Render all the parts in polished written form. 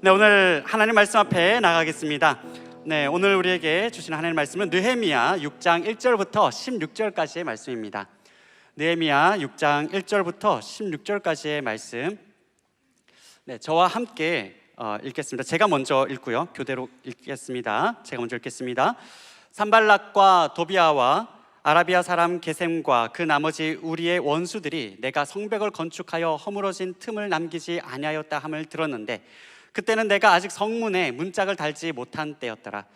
네, 오늘 하나님 말씀 앞에 나가겠습니다. 네, 오늘 우리에게 주신 하나님 말씀은 느헤미야 6장 1절부터 16절까지의 말씀입니다. 느헤미야 6장 1절부터 16절까지의 말씀. 네, 저와 함께 읽겠습니다. 제가 먼저 읽고요, 교대로 읽겠습니다. 제가 먼저 읽겠습니다. 산발락과 도비아와 아라비아 사람 게셈과 그 나머지 우리의 원수들이 내가 성벽을 건축하여 허물어진 틈을 남기지 아니하였다 함을 들었는데 그때는 내가 아직 성문에 문짝을 달지 못한 때였더라.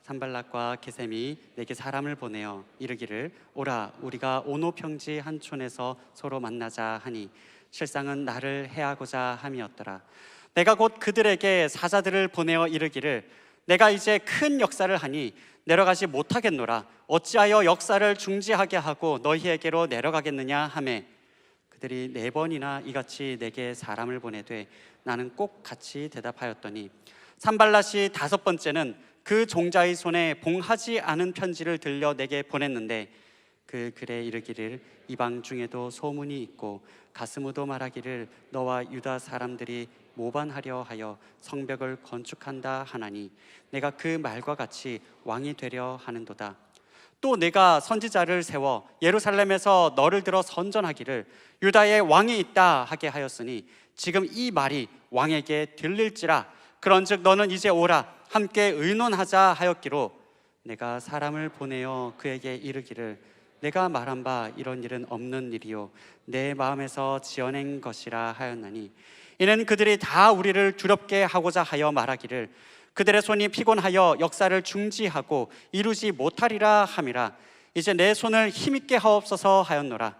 산발락과 게셈이 내게 사람을 보내어 이르기를 오라 우리가 오노평지 한 촌에서 서로 만나자 하니 실상은 나를 해하고자 함이었더라. 내가 곧 그들에게 사자들을 보내어 이르기를 내가 이제 큰 역사를 하니 내려가지 못하겠노라. 어찌하여 역사를 중지하게 하고 너희에게로 내려가겠느냐 하매 그들이 4번이나 이같이 내게 사람을 보내되 나는 꼭 같이 대답하였더니 산발랏이 5번째는 그 종자의 손에 봉하지 않은 편지를 들려 내게 보냈는데 그 글에 이르기를 이방 중에도 소문이 있고 가스무도 말하기를 너와 유다 사람들이 모반하려 하여 성벽을 건축한다 하나니 내가 그 말과 같이 왕이 되려 하는도다. 또 내가 선지자를 세워 예루살렘에서 너를 들어 선전하기를 유다에 왕이 있다 하게 하였으니 지금 이 말이 왕에게 들릴지라. 그런즉 너는 이제 오라 함께 의논하자 하였기로 내가 사람을 보내어 그에게 이르기를 내가 말한 바 이런 일은 없는 일이요 내 마음에서 지어낸 것이라 하였나니 이는 그들이 다 우리를 두렵게 하고자 하여 말하기를 그들의 손이 피곤하여 역사를 중지하고 이루지 못하리라 함이라. 이제 내 손을 힘있게 하옵소서 하였노라.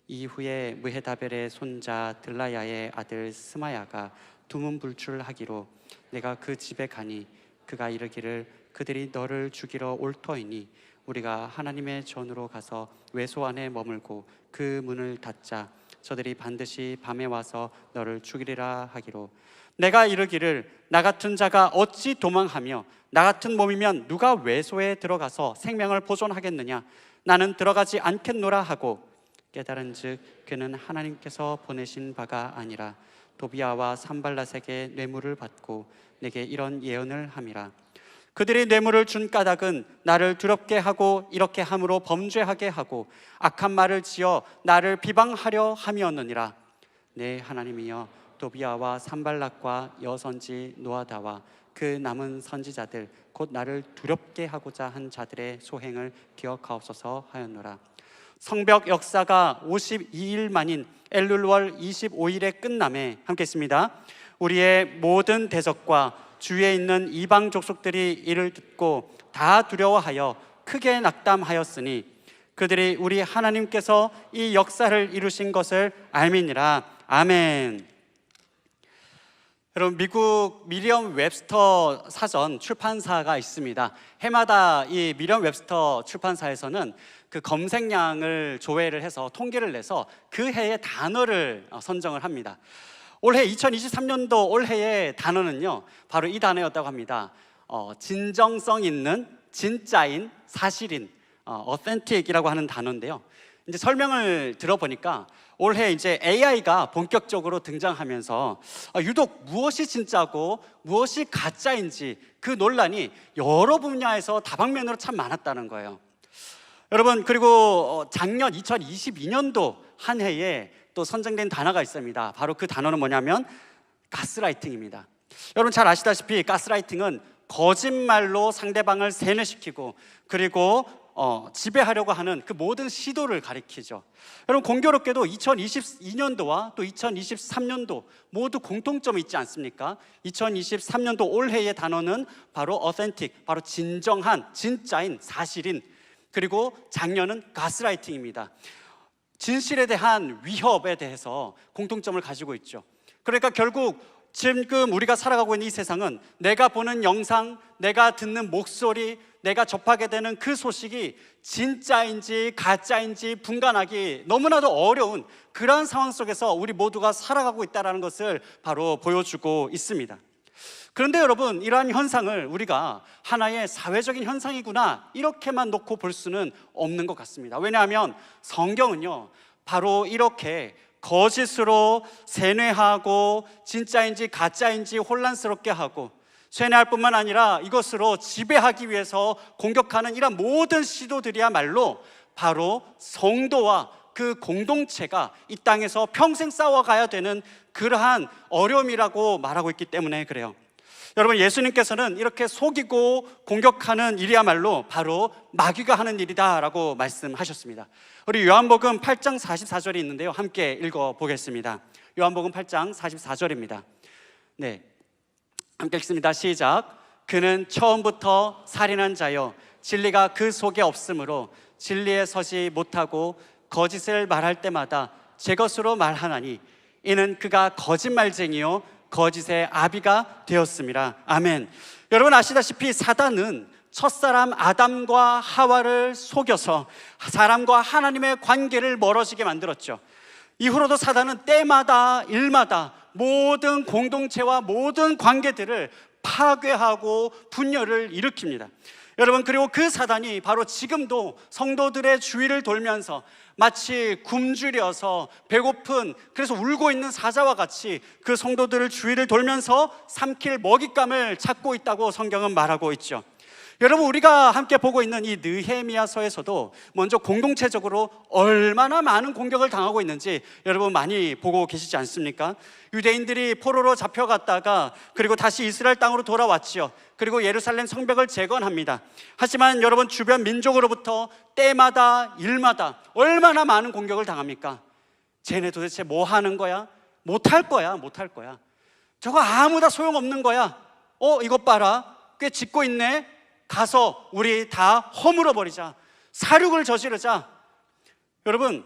이후에 무헤다벨의 손자 들라야의 아들 스마야가 두문불출하기로 내가 그 집에 가니 그가 이르기를 그들이 너를 죽이러 올 터이니 우리가 하나님의 전으로 가서 외소 안에 머물고 그 문을 닫자. 저들이 반드시 밤에 와서 너를 죽이리라 하기로 내가 이르기를 나 같은 자가 어찌 도망하며 나 같은 몸이면 누가 외소에 들어가서 생명을 보존하겠느냐. 나는 들어가지 않겠노라 하고 깨달은즉 그는 하나님께서 보내신 바가 아니라 도비아와 산발랏에게 뇌물을 받고 내게 이런 예언을 함이라. 그들이 뇌물을 준 까닭은 나를 두렵게 하고 이렇게 함으로 범죄하게 하고 악한 말을 지어 나를 비방하려 함이었느니라. 내 하나님이여 도비아와 산발락과 여선지 노아다와 그 남은 선지자들 곧 나를 두렵게 하고자 한 자들의 소행을 기억하옵소서 하였노라. 성벽 역사가 52일 만인 엘룰월 25일에 끝남에 함께 했습니다. 우리의 모든 대적과 주위에 있는 이방 족속들이 이를 듣고 다 두려워하여 크게 낙담하였으니 그들이 우리 하나님께서 이 역사를 이루신 것을 알미니라. 아멘. 여러분, 미국 미리엄 웹스터 사전 출판사가 있습니다. 해마다 이 미리엄 웹스터 출판사에서는 그 검색량을 조회를 해서 통계를 내서 그 해의 단어를 선정을 합니다. 올해 2023년도 올해의 단어는요 바로 이 단어였다고 합니다. 진정성 있는, 진짜인, 사실인, authentic이라고 하는 단어인데요. 이제 설명을 들어보니까 올해 이제 AI가 본격적으로 등장하면서 유독 무엇이 진짜고 무엇이 가짜인지 그 논란이 여러 분야에서 다방면으로 참 많았다는 거예요. 여러분, 그리고 작년 2022년도 한 해에 또 선정된 단어가 있습니다. 바로 그 단어는 뭐냐면 가스라이팅입니다. 여러분 잘 아시다시피 가스라이팅은 거짓말로 상대방을 세뇌시키고 그리고 지배하려고 하는 그 모든 시도를 가리키죠. 여러분 공교롭게도 2022년도와 또 2023년도 모두 공통점이 있지 않습니까? 2023년도 올해의 단어는 바로 authentic, 바로 진정한, 진짜인, 사실인, 그리고 작년은 가스라이팅입니다. 진실에 대한 위협에 대해서 공통점을 가지고 있죠. 그러니까 결국 지금 우리가 살아가고 있는 이 세상은 내가 보는 영상, 내가 듣는 목소리, 내가 접하게 되는 그 소식이 진짜인지 가짜인지 분간하기 너무나도 어려운 그런 상황 속에서 우리 모두가 살아가고 있다는 것을 바로 보여주고 있습니다. 그런데 여러분, 이러한 현상을 우리가 하나의 사회적인 현상이구나 이렇게만 놓고 볼 수는 없는 것 같습니다. 왜냐하면 성경은요 바로 이렇게 거짓으로 세뇌하고 진짜인지 가짜인지 혼란스럽게 하고, 세뇌할 뿐만 아니라 이것으로 지배하기 위해서 공격하는 이런 모든 시도들이야말로 바로 성도와 그 공동체가 이 땅에서 평생 싸워가야 되는 그러한 어려움이라고 말하고 있기 때문에 그래요. 여러분, 예수님께서는 이렇게 속이고 공격하는 일이야말로 바로 마귀가 하는 일이다라고 말씀하셨습니다. 우리 요한복음 8장 44절이 있는데요, 함께 읽어보겠습니다. 요한복음 8장 44절입니다. 네, 함께 읽습니다. 시작. 그는 처음부터 살인한 자요, 진리가 그 속에 없으므로 진리에 서지 못하고 거짓을 말할 때마다 제 것으로 말하나니 이는 그가 거짓말쟁이요 거짓의 아비가 되었습니다. 아멘. 여러분, 아시다시피 사단은 첫사람 아담과 하와를 속여서 사람과 하나님의 관계를 멀어지게 만들었죠. 이후로도 사단은 때마다 일마다 모든 공동체와 모든 관계들을 파괴하고 분열을 일으킵니다. 여러분, 그리고 그 사단이 바로 지금도 성도들의 주위를 돌면서 마치 굶주려서 배고픈, 그래서 울고 있는 사자와 같이 그 성도들을 주위를 돌면서 삼킬 먹잇감을 찾고 있다고 성경은 말하고 있죠. 여러분, 우리가 함께 보고 있는 이 느헤미야서에서도 먼저 공동체적으로 얼마나 많은 공격을 당하고 있는지 여러분 많이 보고 계시지 않습니까? 유대인들이 포로로 잡혀갔다가 그리고 다시 이스라엘 땅으로 돌아왔지요. 그리고 예루살렘 성벽을 재건합니다. 하지만 여러분, 주변 민족으로부터 때마다 일마다 얼마나 많은 공격을 당합니까? 쟤네 도대체 뭐 하는 거야? 못할 거야, 못할 거야. 저거 아무 다 소용없는 거야. 이것 봐라, 꽤 짓고 있네. 가서 우리 다 허물어 버리자, 살육을 저지르자. 여러분,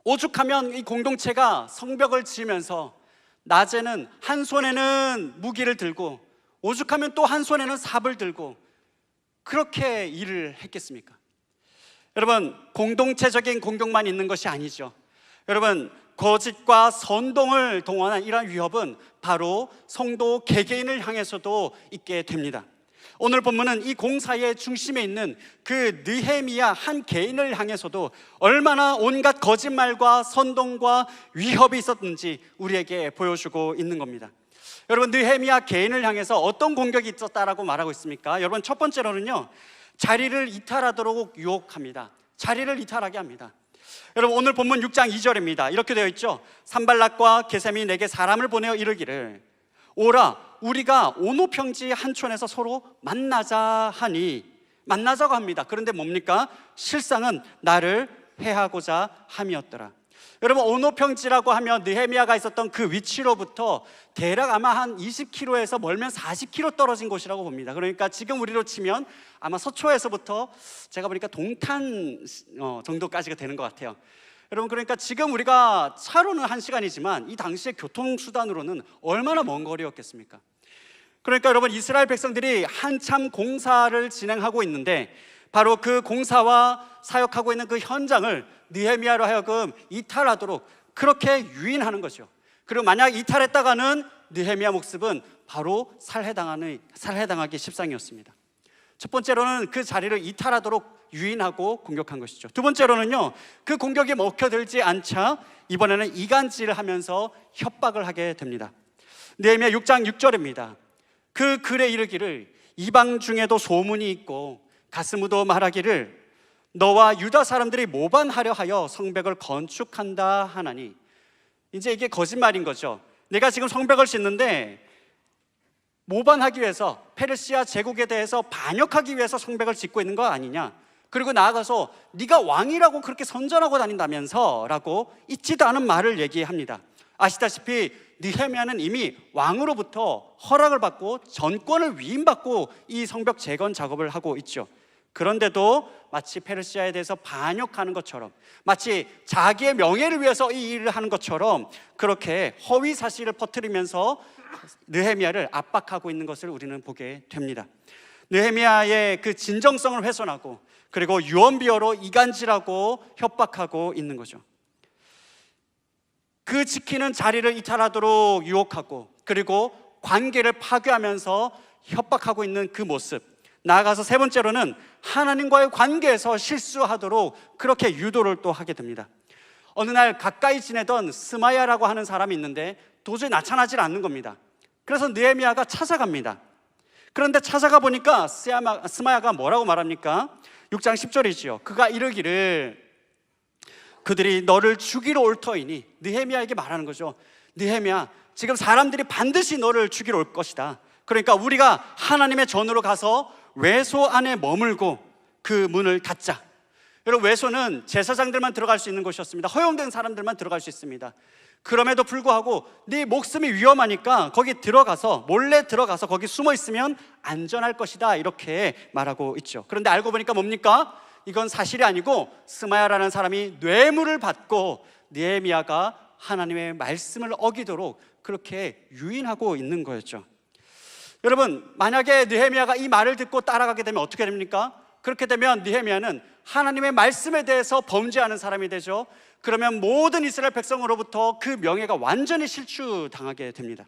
오죽하면 이 공동체가 성벽을 지으면서 낮에는 한 손에는 무기를 들고 오죽하면 또 한 손에는 삽을 들고 그렇게 일을 했겠습니까? 여러분, 공동체적인 공격만 있는 것이 아니죠. 여러분, 거짓과 선동을 동원한 이러한 위협은 바로 성도 개개인을 향해서도 있게 됩니다. 오늘 본문은 이 공사의 중심에 있는 그 느헤미야 한 개인을 향해서도 얼마나 온갖 거짓말과 선동과 위협이 있었는지 우리에게 보여주고 있는 겁니다. 여러분, 느헤미야 개인을 향해서 어떤 공격이 있었다라고 말하고 있습니까? 여러분, 첫 번째로는요, 자리를 이탈하도록 유혹합니다. 자리를 이탈하게 합니다. 여러분, 오늘 본문 6장 2절입니다. 이렇게 되어 있죠. 산발락과 게셈이 내게 사람을 보내어 이르기를 오라, 우리가 오노평지 한촌에서 서로 만나자 하니, 만나자고 합니다. 그런데 뭡니까? 실상은 나를 해하고자 함이었더라. 여러분, 오노평지라고 하면 느헤미야가 있었던 그 위치로부터 대략 아마 한 20km에서 멀면 40km 떨어진 곳이라고 봅니다. 그러니까 지금 우리로 치면 아마 서초에서부터 제가 보니까 동탄 정도까지가 되는 것 같아요. 여러분, 그러니까 지금 우리가 차로는 1시간이지만 이 당시의 교통수단으로는 얼마나 먼 거리였겠습니까? 그러니까 여러분, 이스라엘 백성들이 한참 공사를 진행하고 있는데 바로 그 공사와 사역하고 있는 그 현장을 느헤미야로 하여금 이탈하도록 그렇게 유인하는 거죠. 그리고 만약 이탈했다가는 느헤미야 목습은 바로 살해당하기 십상이었습니다. 첫 번째로는 그 자리를 이탈하도록 유인하고 공격한 것이죠. 두 번째로는요, 그 공격이 먹혀들지 않자 이번에는 이간질을 하면서 협박을 하게 됩니다. 느헤미야 6장 6절입니다. 그 글에 이르기를 이방 중에도 소문이 있고 가스무도 말하기를 너와 유다 사람들이 모반하려 하여 성벽을 건축한다 하나니, 이제 이게 거짓말인 거죠. 내가 지금 성벽을 짓는데 모반하기 위해서, 페르시아 제국에 대해서 반역하기 위해서 성벽을 짓고 있는 거 아니냐, 그리고 나아가서 네가 왕이라고 그렇게 선전하고 다닌다면서 라고 있지도 않은 말을 얘기합니다. 아시다시피 느헤미야는 이미 왕으로부터 허락을 받고 전권을 위임받고 이 성벽 재건 작업을 하고 있죠. 그런데도 마치 페르시아에 대해서 반역하는 것처럼, 마치 자기의 명예를 위해서 이 일을 하는 것처럼 그렇게 허위 사실을 퍼뜨리면서 느헤미야를 압박하고 있는 것을 우리는 보게 됩니다. 느헤미야의 그 진정성을 훼손하고 그리고 유언비어로 이간질하고 협박하고 있는 거죠. 그 지키는 자리를 이탈하도록 유혹하고 그리고 관계를 파괴하면서 협박하고 있는 그 모습, 나아가서 세 번째로는 하나님과의 관계에서 실수하도록 그렇게 유도를 또 하게 됩니다. 어느 날 가까이 지내던 스마야라고 하는 사람이 있는데 도저히 나타나질 않는 겁니다. 그래서 느헤미야가 찾아갑니다. 그런데 찾아가 보니까 스마야가 뭐라고 말합니까? 6장 10절이지요. 그가 이르기를 그들이 너를 죽이러 올 터이니, 느헤미야에게 말하는 거죠. 느헤미야, 지금 사람들이 반드시 너를 죽이러 올 것이다. 그러니까 우리가 하나님의 전으로 가서 외소 안에 머물고 그 문을 닫자. 여러분, 외소는 제사장들만 들어갈 수 있는 곳이었습니다. 허용된 사람들만 들어갈 수 있습니다. 그럼에도 불구하고 네 목숨이 위험하니까 거기 들어가서, 몰래 들어가서 거기 숨어 있으면 안전할 것이다, 이렇게 말하고 있죠. 그런데 알고 보니까 뭡니까? 이건 사실이 아니고 스마야라는 사람이 뇌물을 받고 느헤미야가 하나님의 말씀을 어기도록 그렇게 유인하고 있는 거였죠. 여러분, 만약에 느헤미야가 이 말을 듣고 따라가게 되면 어떻게 됩니까? 그렇게 되면 느헤미야는 하나님의 말씀에 대해서 범죄하는 사람이 되죠. 그러면 모든 이스라엘 백성으로부터 그 명예가 완전히 실추당하게 됩니다.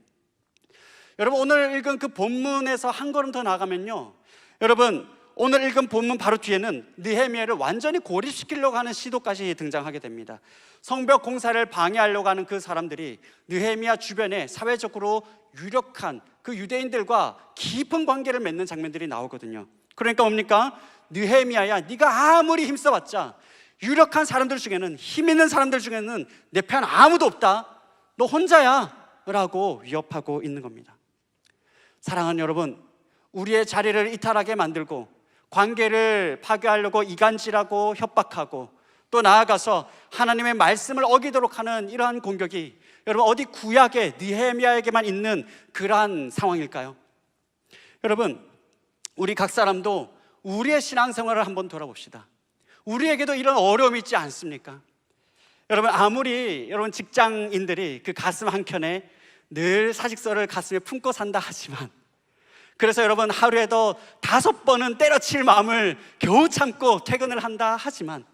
여러분, 오늘 읽은 그 본문에서 한 걸음 더 나가면요, 여러분, 오늘 읽은 본문 바로 뒤에는 느헤미야를 완전히 고립시키려고 하는 시도까지 등장하게 됩니다. 성벽 공사를 방해하려고 하는 그 사람들이 느헤미야 주변에 사회적으로 유력한 그 유대인들과 깊은 관계를 맺는 장면들이 나오거든요. 그러니까 뭡니까? 느헤미야야, 네가 아무리 힘써봤자 유력한 사람들 중에는, 힘 있는 사람들 중에는 내 편 아무도 없다, 너 혼자야 라고 위협하고 있는 겁니다. 사랑하는 여러분, 우리의 자리를 이탈하게 만들고 관계를 파괴하려고 이간질하고 협박하고 또 나아가서 하나님의 말씀을 어기도록 하는 이러한 공격이 여러분 어디 구약의 느헤미야에게만 있는 그러한 상황일까요? 여러분, 우리 각 사람도 우리의 신앙생활을 한번 돌아봅시다. 우리에게도 이런 어려움이 있지 않습니까? 여러분, 아무리 여러분 직장인들이 그 가슴 한켠에 늘 사직서를 가슴에 품고 산다 하지만, 그래서 여러분 하루에도 5번은 때려칠 마음을 겨우 참고 퇴근을 한다 하지만,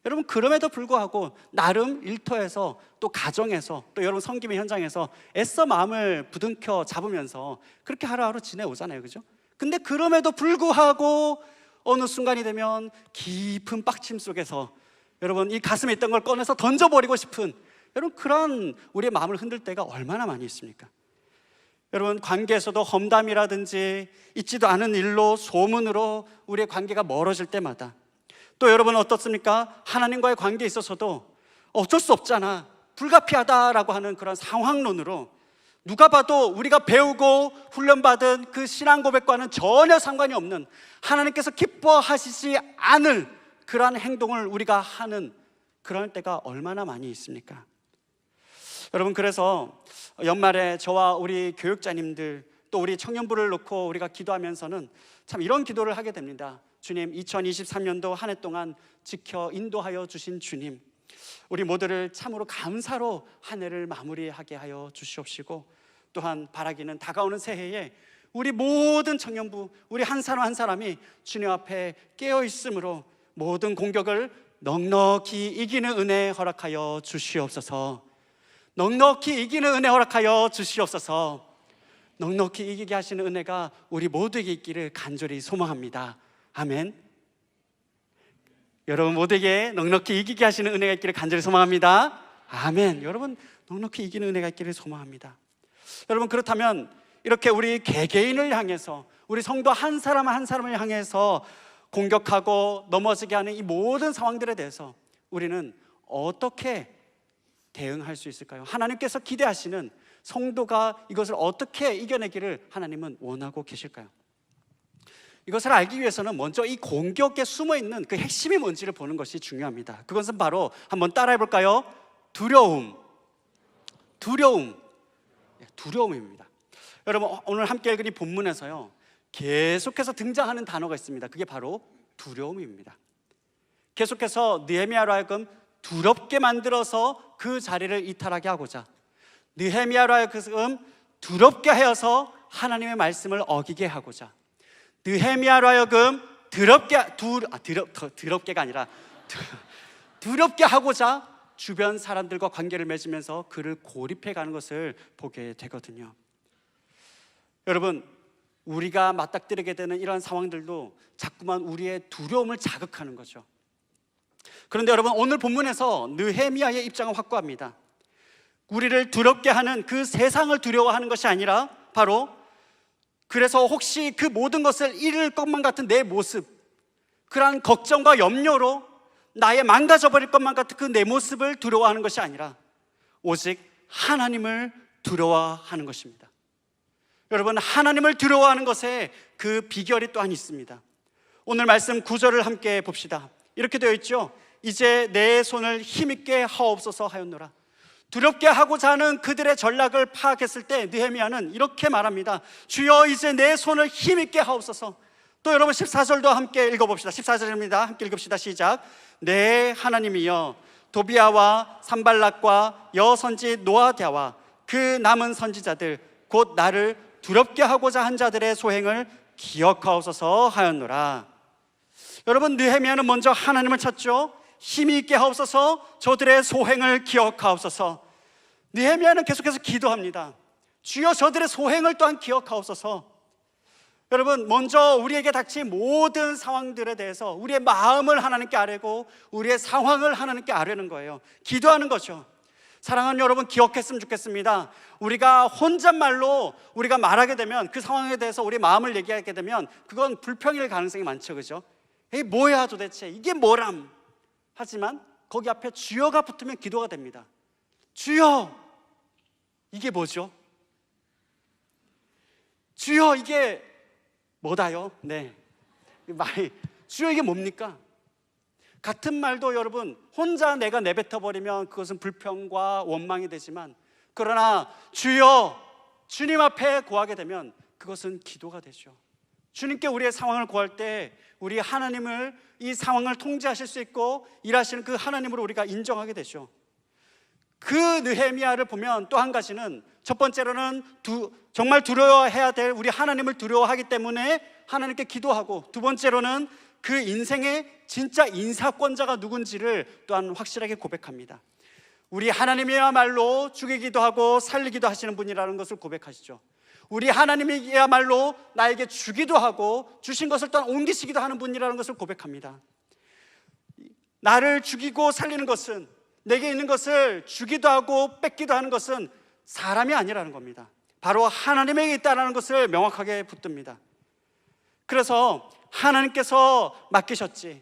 여러분 그럼에도 불구하고 나름 일터에서 또 가정에서 또 여러분 섬김의 현장에서 애써 마음을 부둥켜 잡으면서 그렇게 하루하루 지내오잖아요, 그죠? 근데 그럼에도 불구하고 어느 순간이 되면 깊은 빡침 속에서 여러분 이 가슴에 있던 걸 꺼내서 던져버리고 싶은, 여러분 그런 우리의 마음을 흔들 때가 얼마나 많이 있습니까? 여러분, 관계에서도 험담이라든지 있지도 않은 일로, 소문으로 우리의 관계가 멀어질 때마다, 또 여러분 어떻습니까? 하나님과의 관계에 있어서도 어쩔 수 없잖아, 불가피하다라고 하는 그런 상황론으로 누가 봐도 우리가 배우고 훈련받은 그 신앙 고백과는 전혀 상관이 없는, 하나님께서 기뻐하시지 않을 그러한 행동을 우리가 하는 그런 때가 얼마나 많이 있습니까? 여러분, 그래서 연말에 저와 우리 교육자님들 또 우리 청년부를 놓고 우리가 기도하면서는 참 이런 기도를 하게 됩니다. 주님, 2023년도 한 해 동안 지켜 인도하여 주신 주님, 우리 모두를 참으로 감사로 한 해를 마무리하게 하여 주시옵시고, 또한 바라기는 다가오는 새해에 우리 모든 청년부, 우리 한 사람 한 사람이 주님 앞에 깨어 있으므로 모든 공격을 넉넉히 이기는 은혜 허락하여 주시옵소서. 넉넉히 이기는 은혜 허락하여 주시옵소서. 넉넉히 이기게 하시는 은혜가 우리 모두에게 있기를 간절히 소망합니다. 아멘. 여러분 모두에게 넉넉히 이기게 하시는 은혜가 있기를 간절히 소망합니다. 아멘. 여러분 넉넉히 이기는 은혜가 있기를 소망합니다. 여러분, 그렇다면 이렇게 우리 개개인을 향해서, 우리 성도 한 사람 한 사람을 향해서 공격하고 넘어지게 하는 이 모든 상황들에 대해서 우리는 어떻게 대응할 수 있을까요? 하나님께서 기대하시는 성도가 이것을 어떻게 이겨내기를 하나님은 원하고 계실까요? 이것을 알기 위해서는 먼저 이 공격에 숨어있는 그 핵심이 뭔지를 보는 것이 중요합니다. 그것은 바로 한번 따라해 볼까요? 두려움입니다. 여러분, 오늘 함께 읽은 이 본문에서요 계속해서 등장하는 단어가 있습니다. 그게 바로 두려움입니다. 계속해서 느헤미야로 하여금 두렵게 만들어서 그 자리를 이탈하게 하고자, 느헤미야로 하여금 두렵게 하여서 하나님의 말씀을 어기게 하고자, 느헤미야로 하여금 두렵게 하고자 주변 사람들과 관계를 맺으면서 그를 고립해가는 것을 보게 되거든요. 여러분, 우리가 맞닥뜨리게 되는 이런 상황들도 자꾸만 우리의 두려움을 자극하는 거죠. 그런데 여러분, 오늘 본문에서 느헤미야의 입장은 확고합니다. 우리를 두렵게 하는 그 세상을 두려워하는 것이 아니라 바로, 그래서 혹시 그 모든 것을 잃을 것만 같은 내 모습, 그러한 걱정과 염려로 나의 망가져버릴 것만 같은 그 내 모습을 두려워하는 것이 아니라 오직 하나님을 두려워하는 것입니다. 여러분, 하나님을 두려워하는 것에 그 비결이 또한 있습니다. 오늘 말씀 9절을 함께 봅시다. 이렇게 되어 있죠. 이제 내 손을 힘있게 하옵소서 하였노라. 두렵게 하고자 하는 그들의 전략을 파악했을 때 느헤미야는 이렇게 말합니다. 주여, 이제 내 손을 힘있게 하옵소서. 또 여러분 14절도 함께 읽어봅시다. 14절입니다. 함께 읽읍시다. 시작. 내 하나님이여, 도비야와 산발락과 여선지 노아디아와 그 남은 선지자들 곧 나를 두렵게 하고자 한 자들의 소행을 기억하옵소서 하였노라. 여러분, 느헤미야는 먼저 하나님을 찾죠. 힘이 있게 하옵소서, 저들의 소행을 기억하옵소서. 느헤미야는 계속해서 기도합니다. 주여, 저들의 소행을 또한 기억하옵소서. 여러분, 먼저 우리에게 닥친 모든 상황들에 대해서 우리의 마음을 하나님께 아뢰고 우리의 상황을 하나님께 아뢰는 거예요. 기도하는 거죠. 사랑하는 여러분, 기억했으면 좋겠습니다. 우리가 혼잣말로 우리가 말하게 되면, 그 상황에 대해서 우리 마음을 얘기하게 되면 그건 불평일 가능성이 많죠. 그죠? 에이, 뭐야 도대체, 이게 뭐람. 하지만 거기 앞에 주여가 붙으면 기도가 됩니다. 주여, 이게 뭐죠? 주여, 이게 뭐다요? 네, 말이 주여, 이게 뭡니까? 같은 말도 여러분, 혼자 내가 내뱉어 버리면 그것은 불평과 원망이 되지만, 그러나 주여, 주님 앞에 구하게 되면 그것은 기도가 되죠. 주님께 우리의 상황을 구할 때 우리 하나님을, 이 상황을 통제하실 수 있고 일하시는 그 하나님으로 우리가 인정하게 되죠. 그 느헤미야를 보면 또 한 가지는, 첫 번째로는 정말 두려워해야 될 우리 하나님을 두려워하기 때문에 하나님께 기도하고, 두 번째로는 그 인생의 진짜 인사권자가 누군지를 또한 확실하게 고백합니다. 우리 하나님이야말로 죽이기도 하고 살리기도 하시는 분이라는 것을 고백하시죠. 우리 하나님이야말로 나에게 주기도 하고 주신 것을 또한 옮기시기도 하는 분이라는 것을 고백합니다. 나를 죽이고 살리는 것은, 내게 있는 것을 주기도 하고 뺏기도 하는 것은 사람이 아니라는 겁니다. 바로 하나님에게 있다는 것을 명확하게 붙듭니다. 그래서 하나님께서 맡기셨지,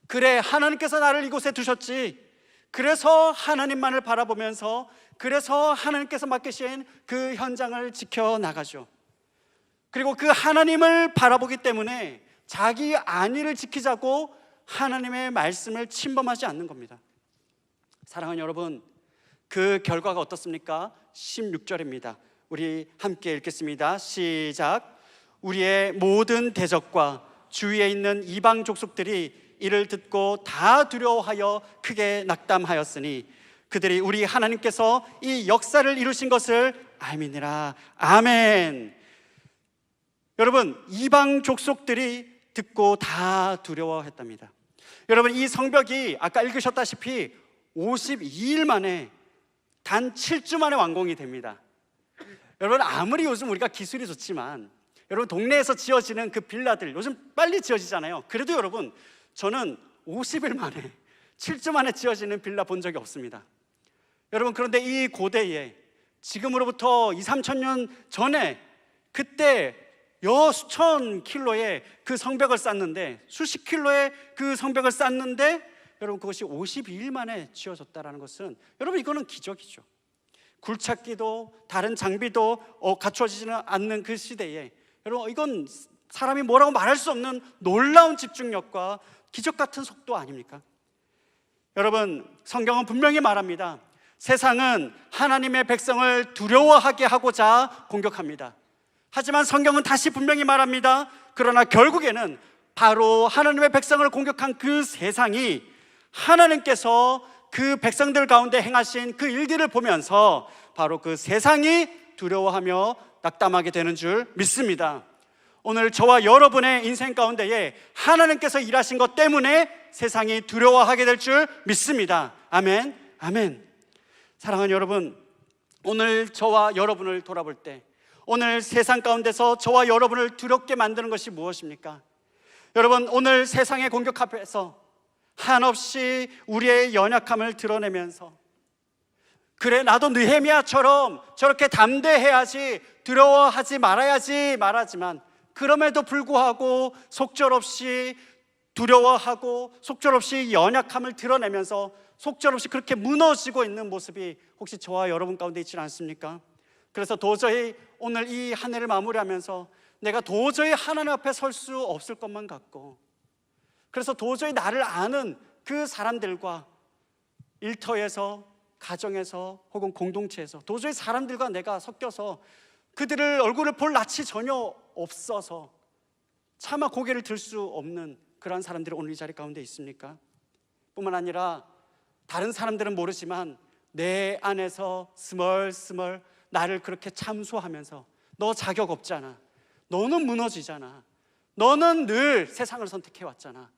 그래, 하나님께서 나를 이곳에 두셨지, 그래서 하나님만을 바라보면서, 그래서 하나님께서 맡기신 그 현장을 지켜나가죠. 그리고 그 하나님을 바라보기 때문에 자기 안위를 지키자고 하나님의 말씀을 침범하지 않는 겁니다. 사랑하는 여러분, 그 결과가 어떻습니까? 16절입니다. 우리 함께 읽겠습니다. 시작. 우리의 모든 대적과 주위에 있는 이방 족속들이 이를 듣고 다 두려워하여 크게 낙담하였으니 그들이 우리 하나님께서 이 역사를 이루신 것을 알미니라. 아멘. 여러분, 이방 족속들이 듣고 다 두려워했답니다. 여러분, 이 성벽이 아까 읽으셨다시피 52일 만에, 단 7주 만에 완공이 됩니다. 여러분, 아무리 요즘 우리가 기술이 좋지만, 여러분, 동네에서 지어지는 그 빌라들 요즘 빨리 지어지잖아요. 그래도 여러분, 저는 50일 만에, 7주 만에 지어지는 빌라 본 적이 없습니다. 여러분, 그런데 이 고대에 지금으로부터 2, 3천 년 전에, 그때 여수천 킬로의 그 성벽을 쌓는데, 수십 킬로의 그 성벽을 쌓는데, 여러분, 그것이 52일 만에 지어졌다는 것은, 여러분, 이거는 기적이죠. 굴착기도 다른 장비도 갖춰지지는 않는 그 시대에, 여러분, 이건 사람이 뭐라고 말할 수 없는 놀라운 집중력과 기적 같은 속도 아닙니까? 여러분, 성경은 분명히 말합니다. 세상은 하나님의 백성을 두려워하게 하고자 공격합니다. 하지만 성경은 다시 분명히 말합니다. 그러나 결국에는 바로 하나님의 백성을 공격한 그 세상이 하나님께서 그 백성들 가운데 행하신 그 일들을 보면서 바로 그 세상이 두려워하며 낙담하게 되는 줄 믿습니다. 오늘 저와 여러분의 인생 가운데에 하나님께서 일하신 것 때문에 세상이 두려워하게 될 줄 믿습니다. 아멘, 아멘. 사랑하는 여러분, 오늘 저와 여러분을 돌아볼 때, 오늘 세상 가운데서 저와 여러분을 두렵게 만드는 것이 무엇입니까? 여러분, 오늘 세상의 공격 앞에서 한없이 우리의 연약함을 드러내면서, 그래 나도 느헤미야처럼 저렇게 담대해야지, 두려워하지 말아야지 말하지만, 그럼에도 불구하고 속절없이 두려워하고 속절없이 연약함을 드러내면서 속절없이 그렇게 무너지고 있는 모습이 혹시 저와 여러분 가운데 있지 않습니까? 그래서 도저히 오늘 이 한 해를 마무리하면서 내가 도저히 하나님 앞에 설 수 없을 것만 같고, 그래서 도저히 나를 아는 그 사람들과 일터에서, 가정에서 혹은 공동체에서 도저히 사람들과 내가 섞여서 그들을 얼굴을 볼 낯이 전혀 없어서 차마 고개를 들 수 없는 그런 사람들이 오늘 이 자리 가운데 있습니까? 뿐만 아니라 다른 사람들은 모르지만 내 안에서 스멀스멀 나를 그렇게 참소하면서, 너 자격 없잖아, 너는 무너지잖아, 너는 늘 세상을 선택해왔잖아,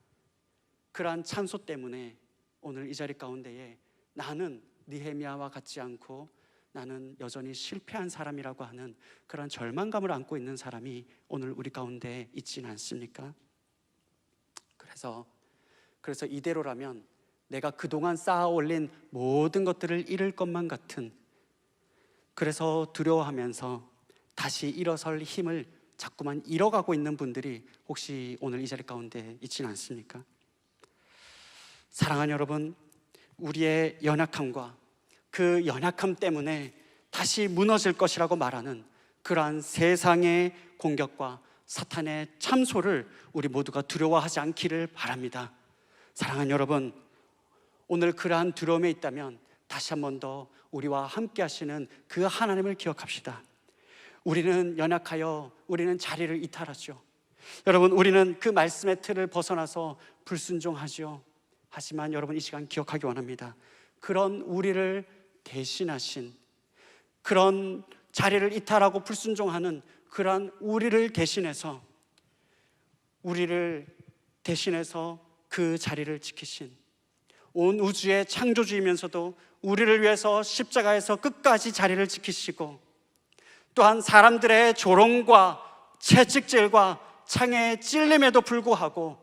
그러한 참소 때문에 오늘 이 자리 가운데에 나는 느헤미야와 같지 않고 나는 여전히 실패한 사람이라고 하는 그런 절망감을 안고 있는 사람이 오늘 우리 가운데 있지는 않습니까? 그래서 이대로라면 내가 그동안 쌓아 올린 모든 것들을 잃을 것만 같은, 그래서 두려워하면서 다시 일어설 힘을 자꾸만 잃어가고 있는 분들이 혹시 오늘 이 자리 가운데 있지는 않습니까? 사랑하는 여러분, 우리의 연약함과 그 연약함 때문에 다시 무너질 것이라고 말하는 그러한 세상의 공격과 사탄의 참소를 우리 모두가 두려워하지 않기를 바랍니다. 사랑하는 여러분, 오늘 그러한 두려움에 있다면 다시 한 번 더 우리와 함께 하시는 그 하나님을 기억합시다. 우리는 연약하여 우리는 자리를 이탈하죠. 여러분, 우리는 그 말씀의 틀을 벗어나서 불순종하죠. 하지만 여러분, 이 시간 기억하기 원합니다. 그런 우리를 대신하신, 그런 자리를 이탈하고 불순종하는 그러한 우리를 대신해서 그 자리를 지키신, 온 우주의 창조주이면서도 우리를 위해서 십자가에서 끝까지 자리를 지키시고, 또한 사람들의 조롱과 채찍질과 창에 찔림에도 불구하고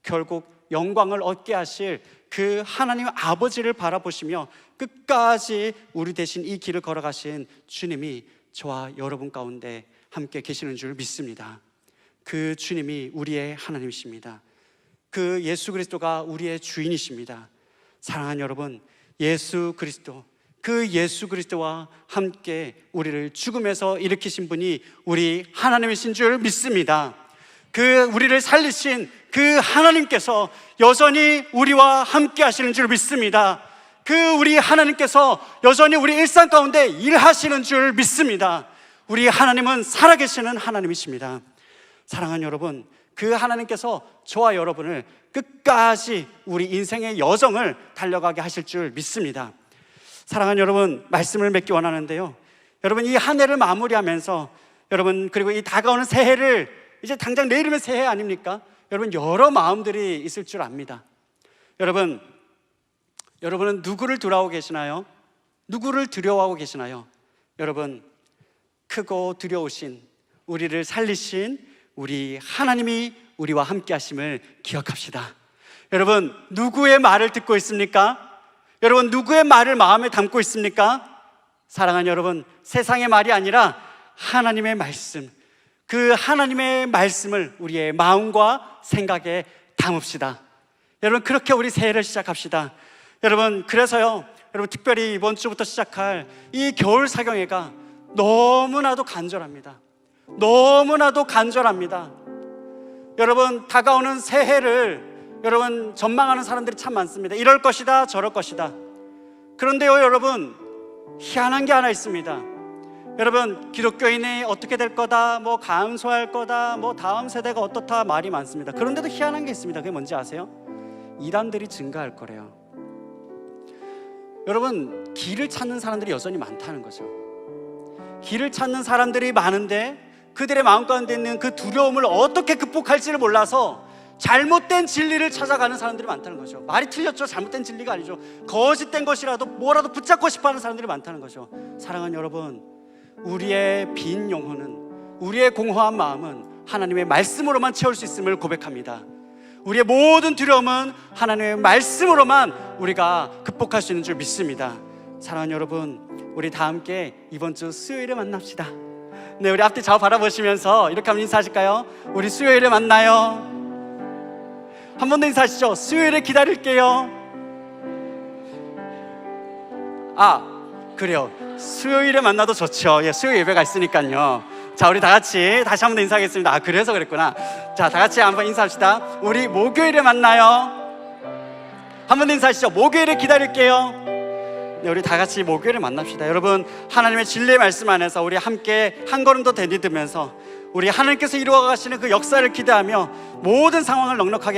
결국 영광을 얻게 하실 그 하나님 아버지를 바라보시며 끝까지 우리 대신 이 길을 걸어가신 주님이 저와 여러분 가운데 함께 계시는 줄 믿습니다. 그 주님이 우리의 하나님이십니다. 그 예수 그리스도가 우리의 주인이십니다. 사랑하는 여러분, 예수 그리스도, 그 예수 그리스도와 함께 우리를 죽음에서 일으키신 분이 우리 하나님이신 줄 믿습니다. 그 우리를 살리신 그 하나님께서 여전히 우리와 함께 하시는 줄 믿습니다. 그 우리 하나님께서 여전히 우리 일상 가운데 일하시는 줄 믿습니다. 우리 하나님은 살아계시는 하나님이십니다. 사랑하는 여러분, 그 하나님께서 저와 여러분을 끝까지 우리 인생의 여정을 달려가게 하실 줄 믿습니다. 사랑하는 여러분, 말씀을 맺기 원하는데요, 여러분, 이 한 해를 마무리하면서 여러분, 그리고 이 다가오는 새해를, 이제 당장 내일이면 새해 아닙니까? 여러분, 여러 마음들이 있을 줄 압니다. 여러분은 누구를 두려워하고 계시나요? 누구를 두려워하고 계시나요? 여러분, 크고 두려우신, 우리를 살리신 우리 하나님이 우리와 함께 하심을 기억합시다. 여러분, 누구의 말을 듣고 있습니까? 여러분, 누구의 말을 마음에 담고 있습니까? 사랑하는 여러분, 세상의 말이 아니라 하나님의 말씀, 그 하나님의 말씀을 우리의 마음과 생각에 담읍시다. 여러분, 그렇게 우리 새해를 시작합시다. 여러분, 그래서요, 여러분, 특별히 이번 주부터 시작할 이 겨울 사경회가 너무나도 간절합니다. 너무나도 간절합니다. 여러분, 다가오는 새해를 여러분 전망하는 사람들이 참 많습니다. 이럴 것이다, 저럴 것이다. 그런데요, 여러분, 희한한 게 하나 있습니다. 여러분, 기독교인이 어떻게 될 거다, 뭐 감소할 거다, 뭐 다음 세대가 어떻다 말이 많습니다. 그런데도 희한한 게 있습니다. 그게 뭔지 아세요? 이단들이 증가할 거래요. 여러분, 길을 찾는 사람들이 여전히 많다는 거죠. 길을 찾는 사람들이 많은데 그들의 마음 가운데 있는 그 두려움을 어떻게 극복할지를 몰라서 잘못된 진리를 찾아가는 사람들이 많다는 거죠. 말이 틀렸죠. 잘못된 진리가 아니죠. 거짓된 것이라도 뭐라도 붙잡고 싶어하는 사람들이 많다는 거죠. 사랑하는 여러분, 우리의 빈 영혼은, 우리의 공허한 마음은 하나님의 말씀으로만 채울 수 있음을 고백합니다. 우리의 모든 두려움은 하나님의 말씀으로만 우리가 극복할 수 있는 줄 믿습니다. 사랑하는 여러분, 우리 다 함께 이번 주 수요일에 만납시다. 네, 우리 앞뒤 좌우 바라보시면서 이렇게 한번 인사하실까요? 우리 수요일에 만나요. 한 번 더 인사하시죠. 수요일에 기다릴게요. 그래요. 수요일에 만나도 좋죠. 예, 수요 예배가 있으니까요. 자, 우리 다 같이 다시 한 번 더 인사하겠습니다. 그래서 그랬구나. 자, 다 같이 한번 인사합시다. 우리 목요일에 만나요. 한 번 더 인사하시죠. 목요일에 기다릴게요. 네, 우리 다 같이 목요일에 만납시다. 여러분, 하나님의 진리의 말씀 안에서 우리 함께 한 걸음 더 내딛으면서 우리 하나님께서 이루어 가시는 그 역사를 기대하며 모든 상황을 넉넉하게